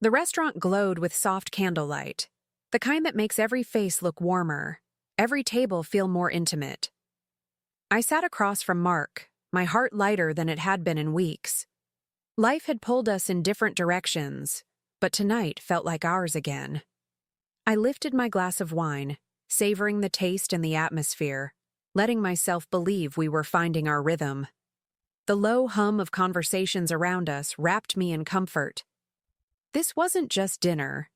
The restaurant glowed with soft candlelight, the kind that makes every face look warmer, every table feel more intimate. I sat across from Mark, my heart lighter than it had been in weeks. Life had pulled us in different directions, but tonight felt like ours again. I lifted my glass of wine, savoring the taste and the atmosphere, letting myself believe we were finding our rhythm. The low hum of conversations around us wrapped me in comfort. This wasn't just dinner.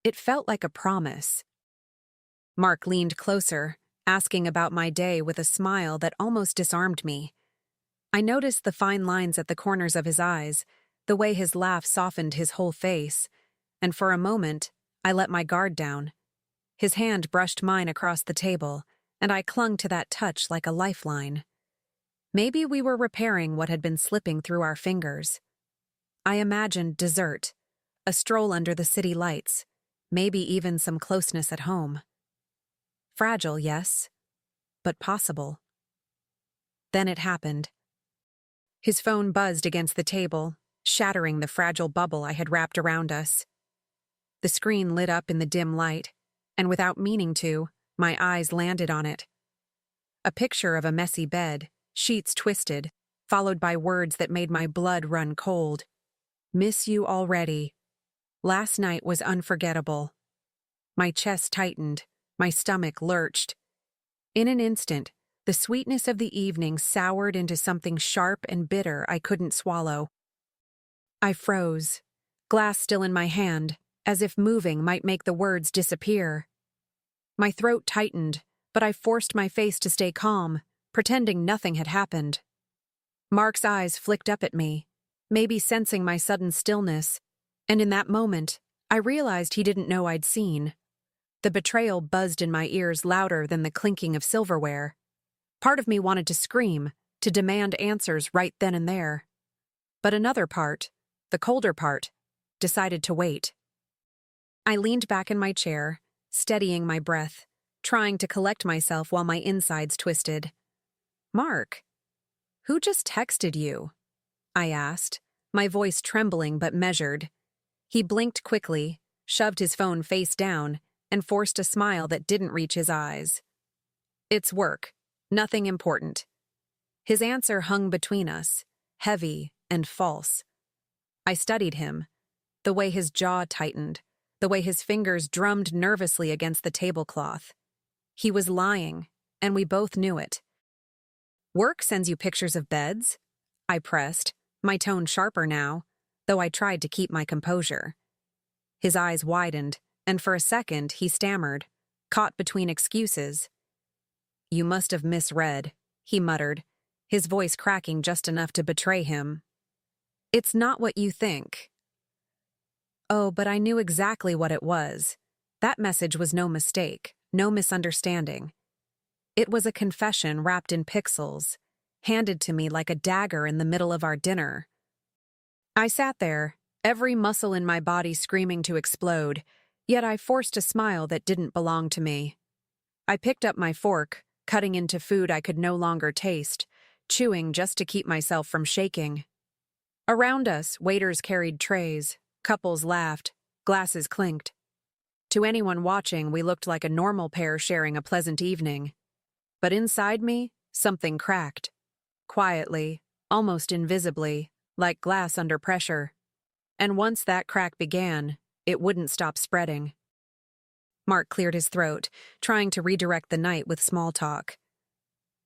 It felt like a promise. Mark leaned closer, asking about my day with a smile that almost disarmed me. I noticed the fine lines at the corners of his eyes, the way his laugh softened his whole face, and for a moment, I let my guard down. His hand brushed mine across the table, and I clung to that touch like a lifeline. Maybe we were repairing what had been slipping through our fingers. I imagined dessert, a stroll under the city lights, maybe even some closeness at home. Fragile, yes, but possible. Then it happened. His phone buzzed against the table, shattering the fragile bubble I had wrapped around us. The screen lit up in the dim light, and without meaning to, my eyes landed on it. A picture of a messy bed, sheets twisted, followed by words that made my blood run cold. Miss you already. Last night was unforgettable. My chest tightened, my stomach lurched. In an instant, the sweetness of the evening soured into something sharp and bitter I couldn't swallow. I froze, glass still in my hand, as if moving might make the words disappear. My throat tightened, but I forced my face to stay calm, pretending nothing had happened. Mark's eyes flicked up at me, maybe sensing my sudden stillness, and in that moment, I realized he didn't know I'd seen. The betrayal buzzed in my ears louder than the clinking of silverware. Part of me wanted to scream, to demand answers right then and there. But another part, the colder part, decided to wait. I leaned back in my chair, steadying my breath, trying to collect myself while my insides twisted. "Mark, who just texted you?" I asked, my voice trembling but measured. He blinked quickly, shoved his phone face down, and forced a smile that didn't reach his eyes. "It's work. Nothing important." His answer hung between us, heavy and false. I studied him, the way his jaw tightened, the way his fingers drummed nervously against the tablecloth. He was lying, and we both knew it. "Work sends you pictures of beds?" I pressed, my tone sharper now, though I tried to keep my composure. His eyes widened, and for a second he stammered, caught between excuses. "You must have misread," he muttered, his voice cracking just enough to betray him. "It's not what you think." Oh, but I knew exactly what it was. That message was no mistake, no misunderstanding. It was a confession wrapped in pixels, handed to me like a dagger in the middle of our dinner. I sat there, every muscle in my body screaming to explode, yet I forced a smile that didn't belong to me. I picked up my fork, cutting into food I could no longer taste, chewing just to keep myself from shaking. Around us, waiters carried trays, couples laughed, glasses clinked. To anyone watching, we looked like a normal pair sharing a pleasant evening. But inside me, something cracked. Quietly, almost invisibly, like glass under pressure. And once that crack began, it wouldn't stop spreading. Mark cleared his throat, trying to redirect the night with small talk.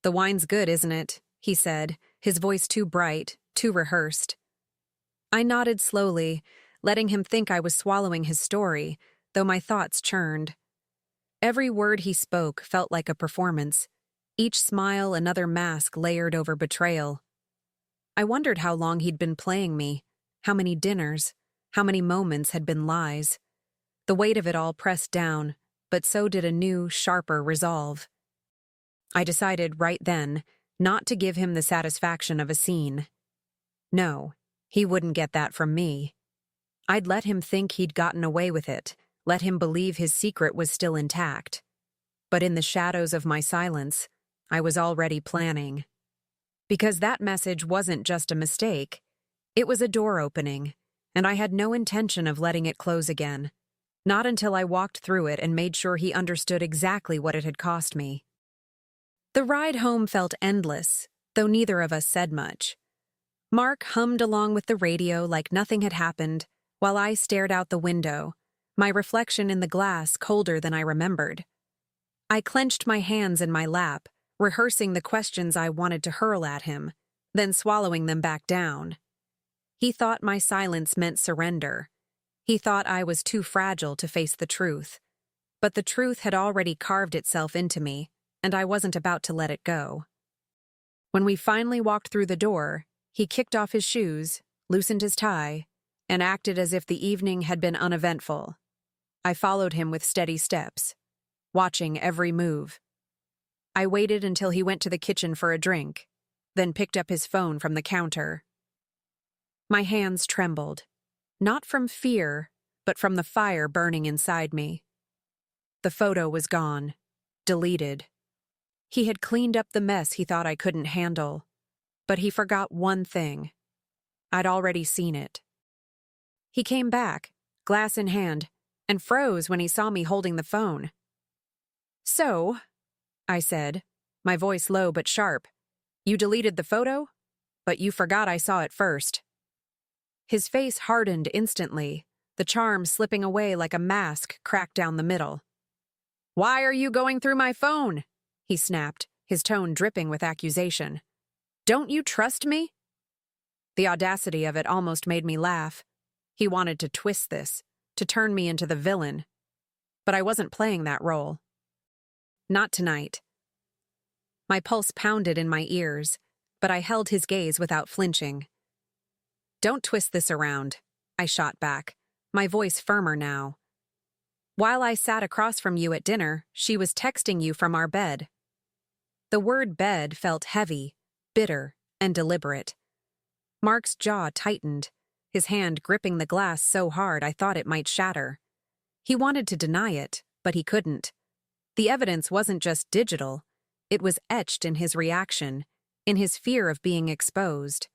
"The wine's good, isn't it?" he said, his voice too bright, too rehearsed. I nodded slowly, letting him think I was swallowing his story, though my thoughts churned. Every word he spoke felt like a performance, each smile another mask layered over betrayal. I wondered how long he'd been playing me, how many dinners, how many moments had been lies. The weight of it all pressed down, but so did a new, sharper resolve. I decided right then not to give him the satisfaction of a scene. No, he wouldn't get that from me. I'd let him think he'd gotten away with it, let him believe his secret was still intact. But in the shadows of my silence, I was already planning. Because that message wasn't just a mistake, it was a door opening, and I had no intention of letting it close again. Not until I walked through it and made sure he understood exactly what it had cost me. The ride home felt endless, though neither of us said much. Mark hummed along with the radio like nothing had happened, while I stared out the window, my reflection in the glass colder than I remembered. I clenched my hands in my lap, rehearsing the questions I wanted to hurl at him, then swallowing them back down. He thought my silence meant surrender. He thought I was too fragile to face the truth. But the truth had already carved itself into me, and I wasn't about to let it go. When we finally walked through the door, he kicked off his shoes, loosened his tie, and acted as if the evening had been uneventful. I followed him with steady steps, watching every move. I waited until he went to the kitchen for a drink, then picked up his phone from the counter. My hands trembled, not from fear, but from the fire burning inside me. The photo was gone, deleted. He had cleaned up the mess he thought I couldn't handle, but he forgot one thing. I'd already seen it. He came back, glass in hand, and froze when he saw me holding the phone. "So," I said, my voice low but sharp, "you deleted the photo? But you forgot I saw it first." His face hardened instantly, the charm slipping away like a mask cracked down the middle. "Why are you going through my phone?" he snapped, his tone dripping with accusation. "Don't you trust me?" The audacity of it almost made me laugh. He wanted to twist this, to turn me into the villain. But I wasn't playing that role. Not tonight. My pulse pounded in my ears, but I held his gaze without flinching. "Don't twist this around," I shot back, my voice firmer now. "While I sat across from you at dinner, she was texting you from our bed." The word bed felt heavy, bitter, and deliberate. Mark's jaw tightened, his hand gripping the glass so hard I thought it might shatter. He wanted to deny it, but he couldn't. The evidence wasn't just digital, it was etched in his reaction, in his fear of being exposed.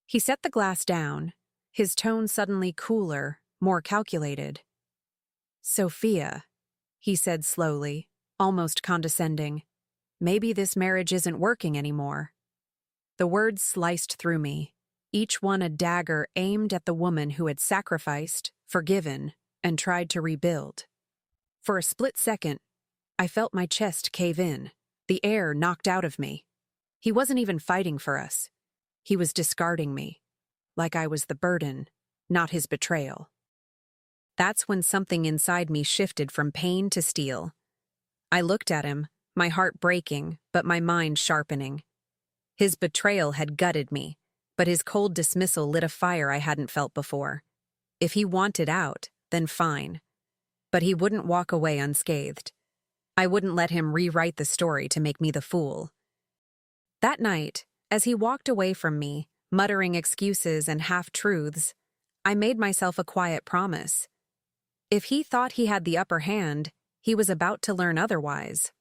He set the glass down, his tone suddenly cooler, more calculated. "Sophia," he said slowly, almost condescending, "maybe this marriage isn't working anymore." The words sliced through me, each one a dagger aimed at the woman who had sacrificed, forgiven, and tried to rebuild. For a split second, I felt my chest cave in, the air knocked out of me. He wasn't even fighting for us. He was discarding me, like I was the burden, not his betrayal. That's when something inside me shifted from pain to steel. I looked at him, my heart breaking, but my mind sharpening. His betrayal had gutted me, but his cold dismissal lit a fire I hadn't felt before. If he wanted out, then fine. But he wouldn't walk away unscathed. I wouldn't let him rewrite the story to make me the fool. That night, as he walked away from me, muttering excuses and half-truths, I made myself a quiet promise. If he thought he had the upper hand, he was about to learn otherwise.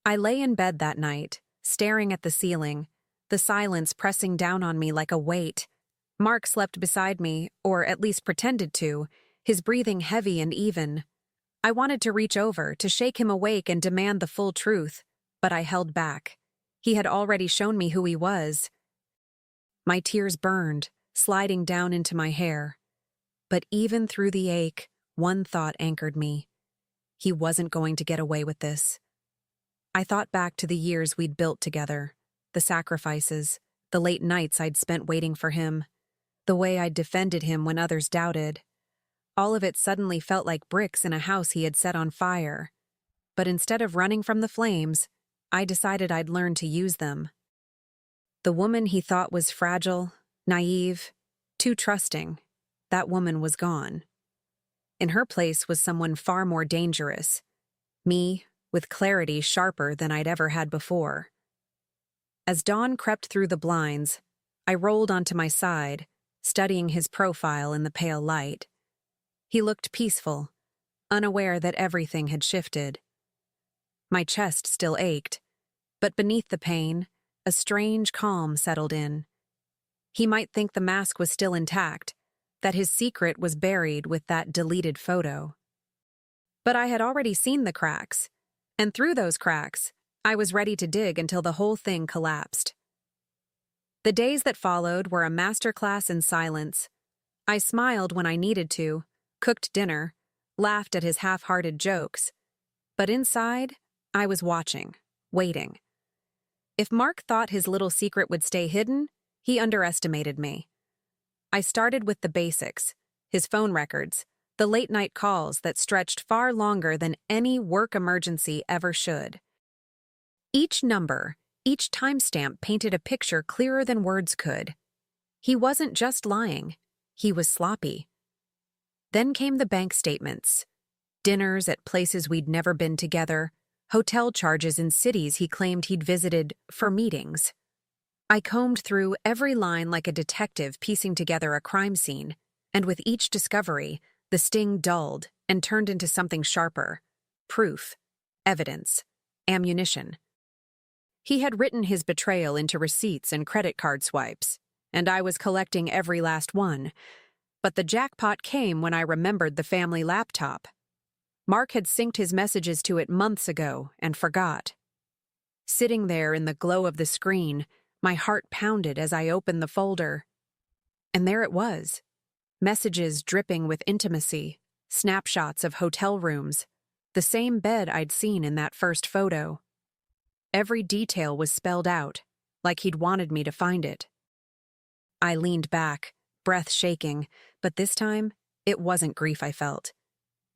I lay in bed that night, staring at the ceiling, the silence pressing down on me like a weight. Mark slept beside me, or at least pretended to, his breathing heavy and even. I wanted to reach over, to shake him awake and demand the full truth, but I held back. He had already shown me who he was. My tears burned, sliding down into my hair. But even through the ache, one thought anchored me. He wasn't going to get away with this. I thought back to the years we'd built together, the sacrifices, the late nights I'd spent waiting for him, the way I'd defended him when others doubted. All of it suddenly felt like bricks in a house he had set on fire. But instead of running from the flames, I decided I'd learn to use them. The woman he thought was fragile, naive, too trusting, that woman was gone. In her place was someone far more dangerous. Me, with clarity sharper than I'd ever had before. As dawn crept through the blinds, I rolled onto my side, studying his profile in the pale light. He looked peaceful, unaware that everything had shifted. My chest still ached, but beneath the pain, a strange calm settled in. He might think the mask was still intact, that his secret was buried with that deleted photo. But I had already seen the cracks, and through those cracks, I was ready to dig until the whole thing collapsed. The days that followed were a masterclass in silence. I smiled when I needed to, cooked dinner, laughed at his half-hearted jokes. But inside, I was watching, waiting. If Mark thought his little secret would stay hidden, he underestimated me. I started with the basics, his phone records, the late-night calls that stretched far longer than any work emergency ever should. Each number, each timestamp painted a picture clearer than words could. He wasn't just lying, he was sloppy. Then came the bank statements. Dinners at places we'd never been together, hotel charges in cities he claimed he'd visited for meetings. I combed through every line like a detective piecing together a crime scene, and with each discovery, the sting dulled and turned into something sharper. Proof, evidence, ammunition. He had written his betrayal into receipts and credit card swipes, and I was collecting every last one. But the jackpot came when I remembered the family laptop. Mark had synced his messages to it months ago and forgot. Sitting there in the glow of the screen, my heart pounded as I opened the folder. And there it was. Messages dripping with intimacy, snapshots of hotel rooms, the same bed I'd seen in that first photo. Every detail was spelled out, like he'd wanted me to find it. I leaned back, breath shaking, but this time, it wasn't grief I felt.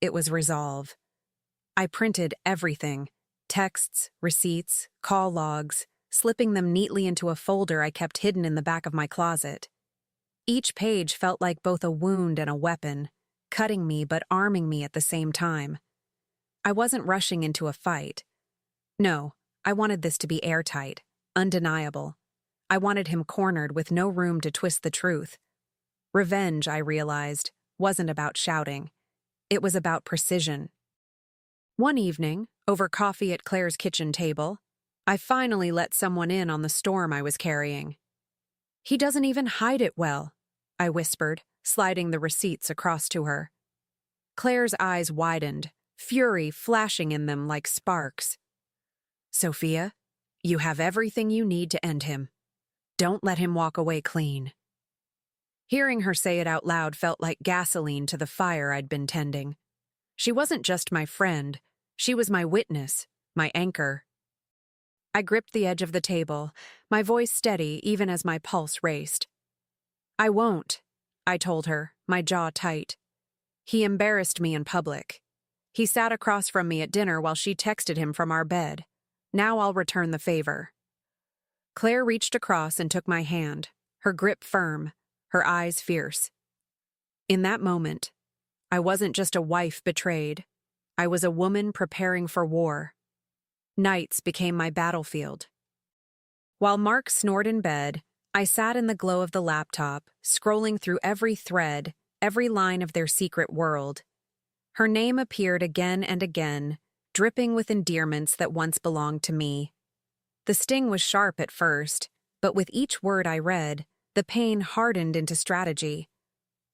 It was resolve. I printed everything, texts, receipts, call logs, slipping them neatly into a folder I kept hidden in the back of my closet. Each page felt like both a wound and a weapon, cutting me but arming me at the same time. I wasn't rushing into a fight. No, I wanted this to be airtight, undeniable. I wanted him cornered with no room to twist the truth. Revenge, I realized, wasn't about shouting. It was about precision. One evening, over coffee at Claire's kitchen table, I finally let someone in on the storm I was carrying. "He doesn't even hide it well," I whispered, sliding the receipts across to her. Claire's eyes widened, fury flashing in them like sparks. "Sophia, you have everything you need to end him. Don't let him walk away clean." Hearing her say it out loud felt like gasoline to the fire I'd been tending. She wasn't just my friend, she was my witness, my anchor. I gripped the edge of the table, my voice steady even as my pulse raced. "I won't," I told her, my jaw tight. He embarrassed me in public. He sat across from me at dinner while she texted him from our bed. Now I'll return the favor. Claire reached across and took my hand, her grip firm, her eyes fierce. In that moment, I wasn't just a wife betrayed. I was a woman preparing for war. Nights became my battlefield. While Mark snored in bed, I sat in the glow of the laptop, scrolling through every thread, every line of their secret world. Her name appeared again and again, dripping with endearments that once belonged to me. The sting was sharp at first, but with each word I read, the pain hardened into strategy.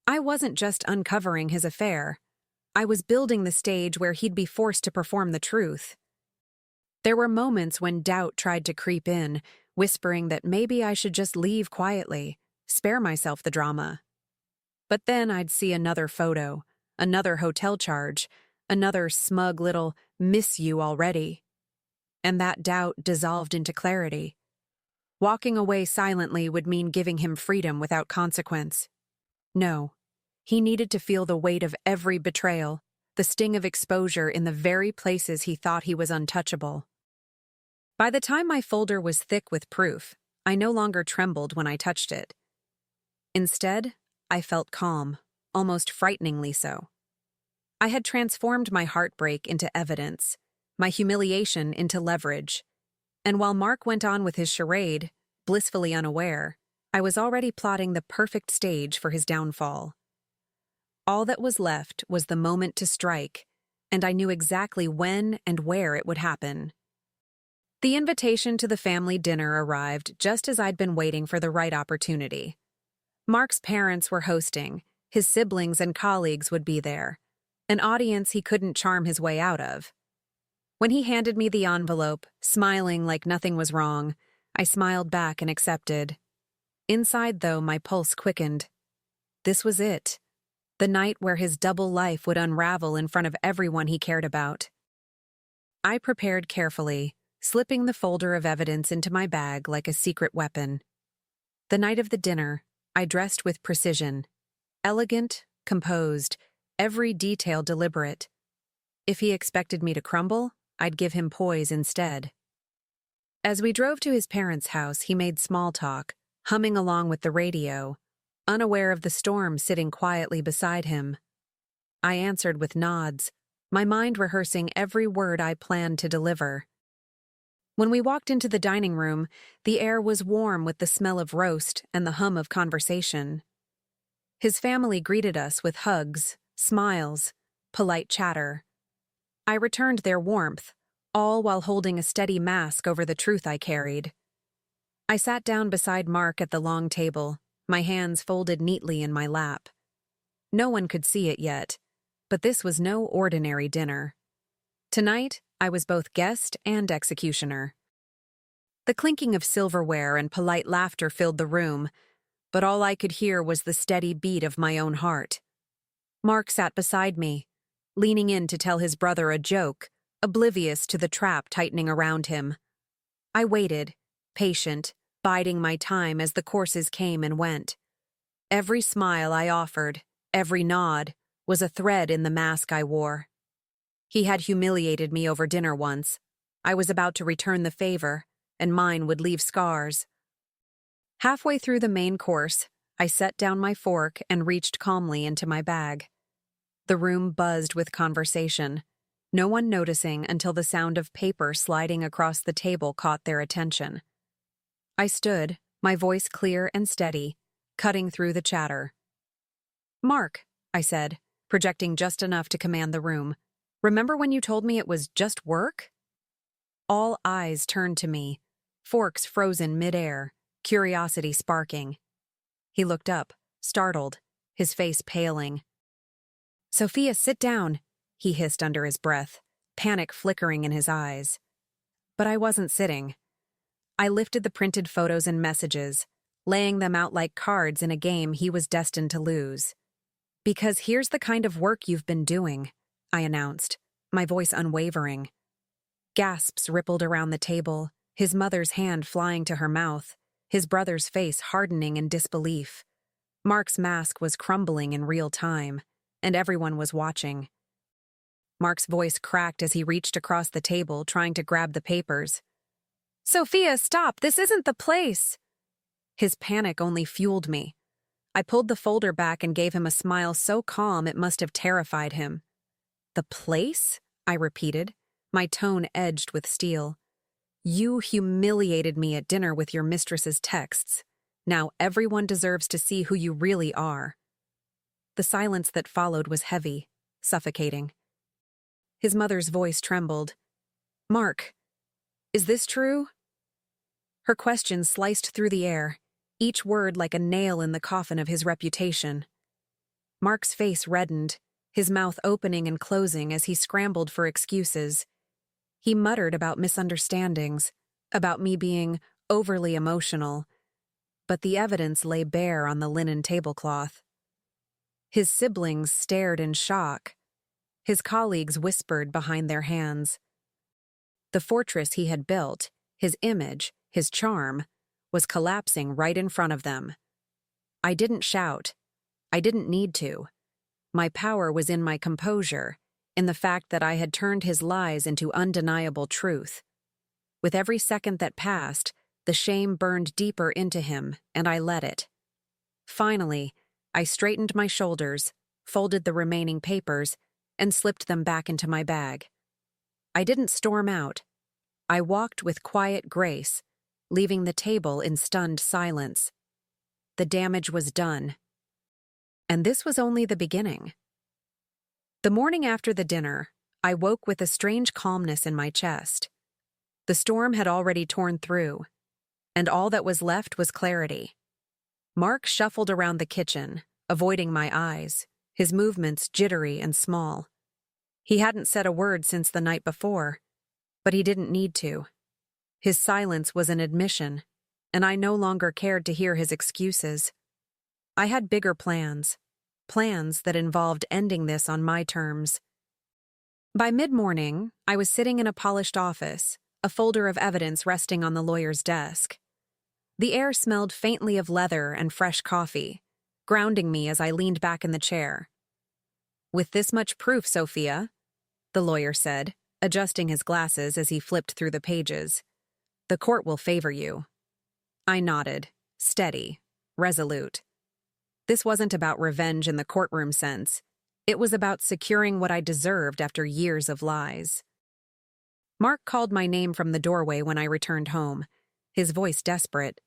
I wasn't just uncovering his affair. I was building the stage where he'd be forced to perform the truth. There were moments when doubt tried to creep in, whispering that maybe I should just leave quietly, spare myself the drama. But then I'd see another photo, another hotel charge, another smug little "miss you already." And that doubt dissolved into clarity. Walking away silently would mean giving him freedom without consequence. No, he needed to feel the weight of every betrayal, the sting of exposure in the very places he thought he was untouchable. By the time my folder was thick with proof, I no longer trembled when I touched it. Instead, I felt calm, almost frighteningly so. I had transformed my heartbreak into evidence, my humiliation into leverage. And while Mark went on with his charade, blissfully unaware, I was already plotting the perfect stage for his downfall. All that was left was the moment to strike, and I knew exactly when and where it would happen. The invitation to the family dinner arrived just as I'd been waiting for the right opportunity. Mark's parents were hosting. His siblings and colleagues would be there, an audience he couldn't charm his way out of. When he handed me the envelope, smiling like nothing was wrong, I smiled back and accepted. Inside, though, my pulse quickened. This was it. The night where his double life would unravel in front of everyone he cared about. I prepared carefully, slipping the folder of evidence into my bag like a secret weapon. The night of the dinner, I dressed with precision. Elegant, composed, every detail deliberate. If he expected me to crumble, I'd give him poise instead. As we drove to his parents' house, he made small talk, humming along with the radio, unaware of the storm sitting quietly beside him. I answered with nods, my mind rehearsing every word I planned to deliver. When we walked into the dining room, the air was warm with the smell of roast and the hum of conversation. His family greeted us with hugs, smiles, polite chatter. I returned their warmth, all while holding a steady mask over the truth I carried. I sat down beside Mark at the long table, my hands folded neatly in my lap. No one could see it yet, but this was no ordinary dinner. Tonight, I was both guest and executioner. The clinking of silverware and polite laughter filled the room, but all I could hear was the steady beat of my own heart. Mark sat beside me, leaning in to tell his brother a joke, oblivious to the trap tightening around him. I waited, patient, biding my time as the courses came and went. Every smile I offered, every nod, was a thread in the mask I wore. He had humiliated me over dinner once. I was about to return the favor, and mine would leave scars. Halfway through the main course, I set down my fork and reached calmly into my bag. The room buzzed with conversation, no one noticing until the sound of paper sliding across the table caught their attention. I stood, my voice clear and steady, cutting through the chatter. "Mark," I said, projecting just enough to command the room, "remember when you told me it was just work?" All eyes turned to me, forks frozen midair, curiosity sparking. He looked up, startled, his face paling. "Sophia, sit down," he hissed under his breath, panic flickering in his eyes. But I wasn't sitting. I lifted the printed photos and messages, laying them out like cards in a game he was destined to lose. "Because here's the kind of work you've been doing," I announced, my voice unwavering. Gasps rippled around the table, his mother's hand flying to her mouth, his brother's face hardening in disbelief. Mark's mask was crumbling in real time, and everyone was watching. Mark's voice cracked as he reached across the table, trying to grab the papers. "Sophia, stop! This isn't the place!" His panic only fueled me. I pulled the folder back and gave him a smile so calm it must have terrified him. "The place?" I repeated, my tone edged with steel. "You humiliated me at dinner with your mistress's texts. Now everyone deserves to see who you really are." The silence that followed was heavy, suffocating. His mother's voice trembled. "Mark, is this true?" Her question sliced through the air, each word like a nail in the coffin of his reputation. Mark's face reddened, his mouth opening and closing as he scrambled for excuses. He muttered about misunderstandings, about me being overly emotional, but the evidence lay bare on the linen tablecloth. His siblings stared in shock. His colleagues whispered behind their hands. The fortress he had built, his image, his charm, was collapsing right in front of them. I didn't shout. I didn't need to. My power was in my composure, in the fact that I had turned his lies into undeniable truth. With every second that passed, the shame burned deeper into him, and I let it. Finally, I straightened my shoulders, folded the remaining papers, and slipped them back into my bag. I didn't storm out. I walked with quiet grace, leaving the table in stunned silence. The damage was done. And this was only the beginning. The morning after the dinner, I woke with a strange calmness in my chest. The storm had already torn through, and all that was left was clarity. Mark shuffled around the kitchen, avoiding my eyes, his movements jittery and small. He hadn't said a word since the night before, but he didn't need to. His silence was an admission, and I no longer cared to hear his excuses. I had bigger plans that involved ending this on my terms. By mid-morning, I was sitting in a polished office, a folder of evidence resting on the lawyer's desk. The air smelled faintly of leather and fresh coffee, grounding me as I leaned back in the chair. "With this much proof, Sophia," the lawyer said, adjusting his glasses as he flipped through the pages, "the court will favor you." I nodded, steady, resolute. This wasn't about revenge in the courtroom sense. It was about securing what I deserved after years of lies. Mark called my name from the doorway when I returned home, his voice desperate.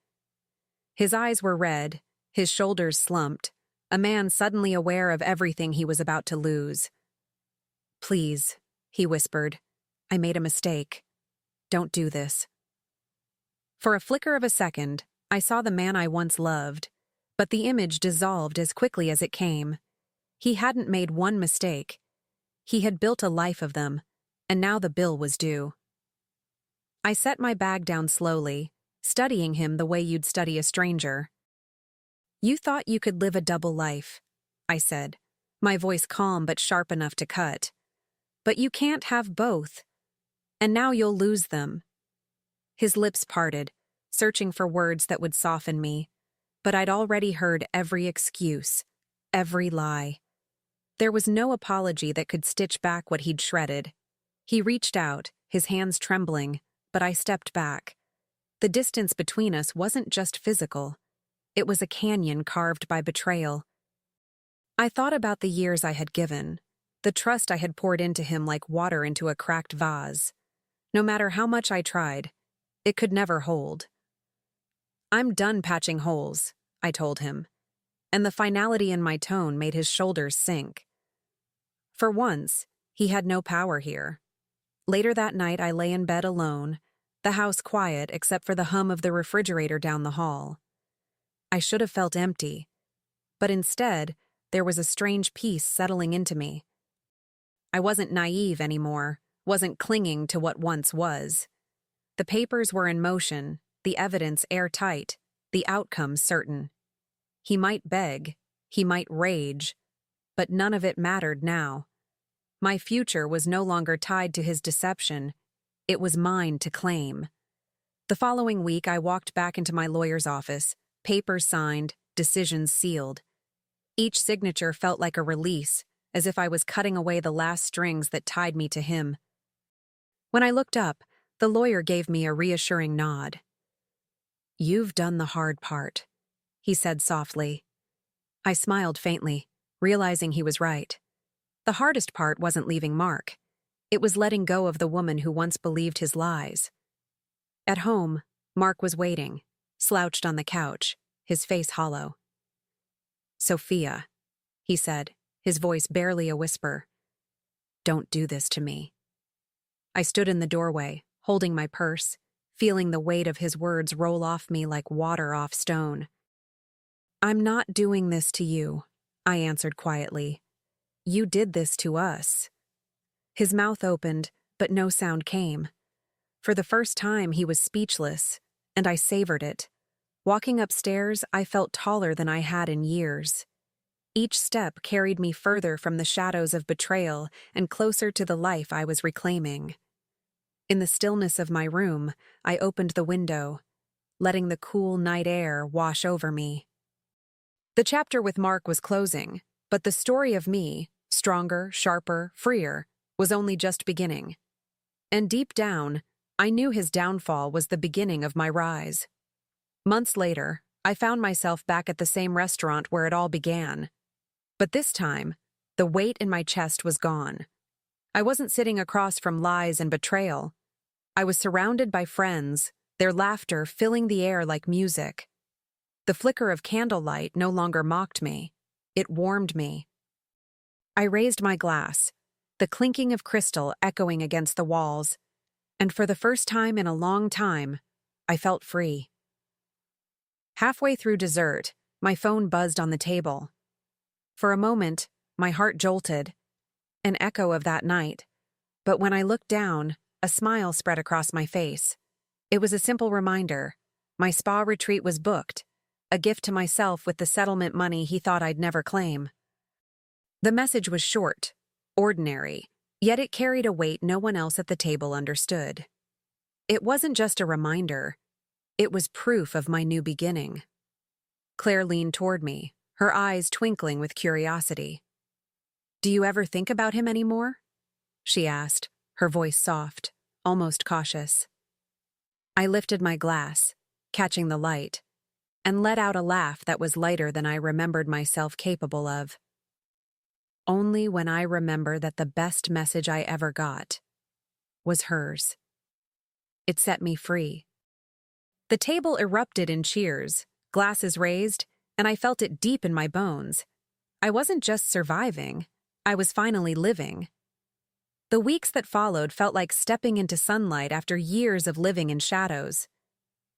His eyes were red, his shoulders slumped, a man suddenly aware of everything he was about to lose. "Please," he whispered, "I made a mistake. Don't do this." For a flicker of a second, I saw the man I once loved, but the image dissolved as quickly as it came. He hadn't made one mistake. He had built a life of them, and now the bill was due. I set my bag down slowly, studying him the way you'd study a stranger. "You thought you could live a double life," I said, my voice calm but sharp enough to cut. "But you can't have both. And now you'll lose them." His lips parted, searching for words that would soften me, but I'd already heard every excuse, every lie. There was no apology that could stitch back what he'd shredded. He reached out, his hands trembling, but I stepped back. The distance between us wasn't just physical. It was a canyon carved by betrayal. I thought about the years I had given, the trust I had poured into him like water into a cracked vase. No matter how much I tried, it could never hold. "I'm done patching holes," I told him, and the finality in my tone made his shoulders sink. For once, he had no power here. Later that night, I lay in bed alone, the house quiet except for the hum of the refrigerator down the hall. I should have felt empty, but instead, there was a strange peace settling into me. I wasn't naive anymore, wasn't clinging to what once was. The papers were in motion, the evidence airtight, the outcome certain. He might beg, he might rage, but none of it mattered now. My future was no longer tied to his deception. It was mine to claim. The following week, I walked back into my lawyer's office, papers signed, decisions sealed. Each signature felt like a release, as if I was cutting away the last strings that tied me to him. When I looked up, the lawyer gave me a reassuring nod. "You've done the hard part," he said softly. I smiled faintly, realizing he was right. The hardest part wasn't leaving Mark. It was letting go of the woman who once believed his lies. At home, Mark was waiting, slouched on the couch, his face hollow. "Sophia," he said, his voice barely a whisper, "don't do this to me." I stood in the doorway, holding my purse, feeling the weight of his words roll off me like water off stone. "I'm not doing this to you," I answered quietly. "You did this to us." His mouth opened, but no sound came. For the first time, he was speechless, and I savored it. Walking upstairs, I felt taller than I had in years. Each step carried me further from the shadows of betrayal and closer to the life I was reclaiming. In the stillness of my room, I opened the window, letting the cool night air wash over me. The chapter with Mark was closing, but the story of me, stronger, sharper, freer, was only just beginning. And deep down, I knew his downfall was the beginning of my rise. Months later, I found myself back at the same restaurant where it all began. But this time, the weight in my chest was gone. I wasn't sitting across from lies and betrayal. I was surrounded by friends, their laughter filling the air like music. The flicker of candlelight no longer mocked me. It warmed me. I raised my glass, the clinking of crystal echoing against the walls, and for the first time in a long time, I felt free. Halfway through dessert, My phone buzzed on the table. For a moment, my heart jolted, an echo of that night. But when I looked down, a smile spread across my face. It was a simple reminder. My spa retreat was booked, a gift to myself with the settlement money he thought I'd never claim. The message was short, ordinary, yet it carried a weight no one else at the table understood. It wasn't just a reminder. It was proof of my new beginning. Claire leaned toward me, her eyes twinkling with curiosity. "Do you ever think about him anymore?" she asked, her voice soft, almost cautious. I lifted my glass, catching the light, and let out a laugh that was lighter than I remembered myself capable of. Only when I remember that the best message I ever got was hers. It set me free. The table erupted in cheers, glasses raised, and I felt it deep in my bones. I wasn't just surviving, I was finally living. The weeks that followed felt like stepping into sunlight after years of living in shadows.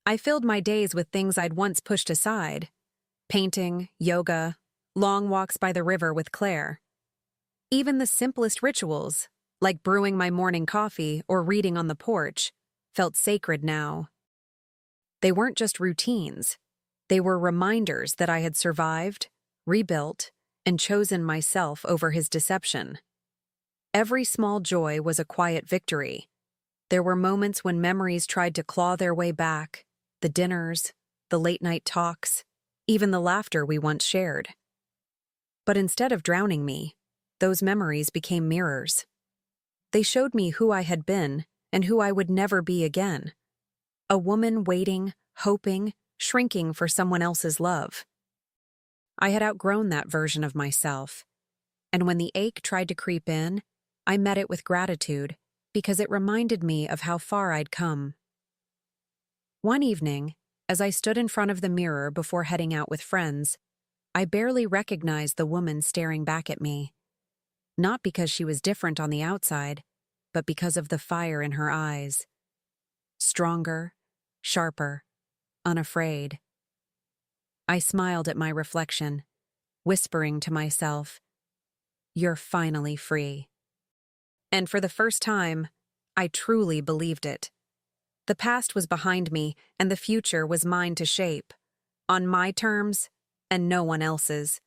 I filled my days with things I'd once pushed aside: painting, yoga, long walks by the river with Claire. Even the simplest rituals, like brewing my morning coffee or reading on the porch, felt sacred now. They weren't just routines. They were reminders that I had survived, rebuilt, and chosen myself over his deception. Every small joy was a quiet victory. There were moments when memories tried to claw their way back, the dinners, the late-night talks, even the laughter we once shared. But instead of drowning me, those memories became mirrors. They showed me who I had been and who I would never be again. A woman waiting, hoping, shrinking for someone else's love. I had outgrown that version of myself, and when the ache tried to creep in, I met it with gratitude because it reminded me of how far I'd come. One evening, as I stood in front of the mirror before heading out with friends, I barely recognized the woman staring back at me. Not because she was different on the outside, but because of the fire in her eyes. Stronger, sharper, unafraid. I smiled at my reflection, whispering to myself, "You're finally free." And for the first time, I truly believed it. The past was behind me, and the future was mine to shape, on my terms and no one else's.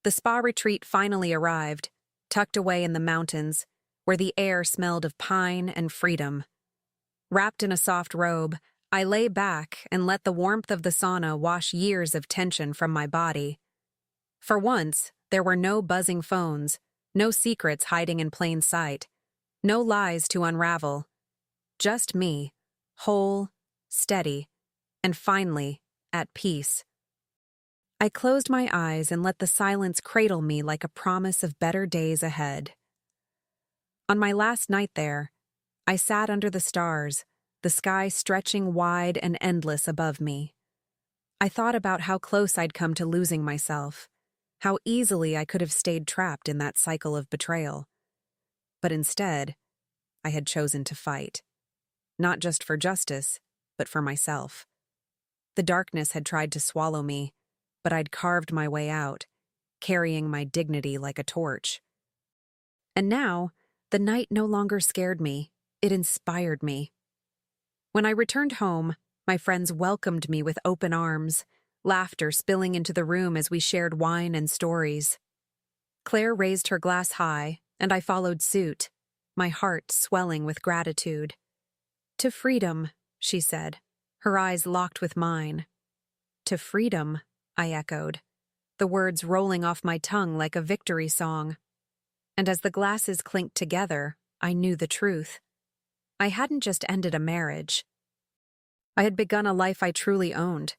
The spa retreat finally arrived, tucked away in the mountains, where the air smelled of pine and freedom. Wrapped in a soft robe, I lay back and let the warmth of the sauna wash years of tension from my body. For once, there were no buzzing phones, no secrets hiding in plain sight, no lies to unravel. Just me, whole, steady, and finally, at peace. I closed my eyes and let the silence cradle me like a promise of better days ahead. On my last night there, I sat under the stars, the sky stretching wide and endless above me. I thought about how close I'd come to losing myself, how easily I could have stayed trapped in that cycle of betrayal. But instead, I had chosen to fight. Not just for justice, but for myself. The darkness had tried to swallow me, but I'd carved my way out, carrying my dignity like a torch. And now, the night no longer scared me, it inspired me. When I returned home, my friends welcomed me with open arms, laughter spilling into the room as we shared wine and stories. Claire raised her glass high, and I followed suit, my heart swelling with gratitude. "To freedom," she said, her eyes locked with mine. "To freedom," I echoed, the words rolling off my tongue like a victory song. And as the glasses clinked together, I knew the truth. I hadn't just ended a marriage. I had begun a life I truly owned,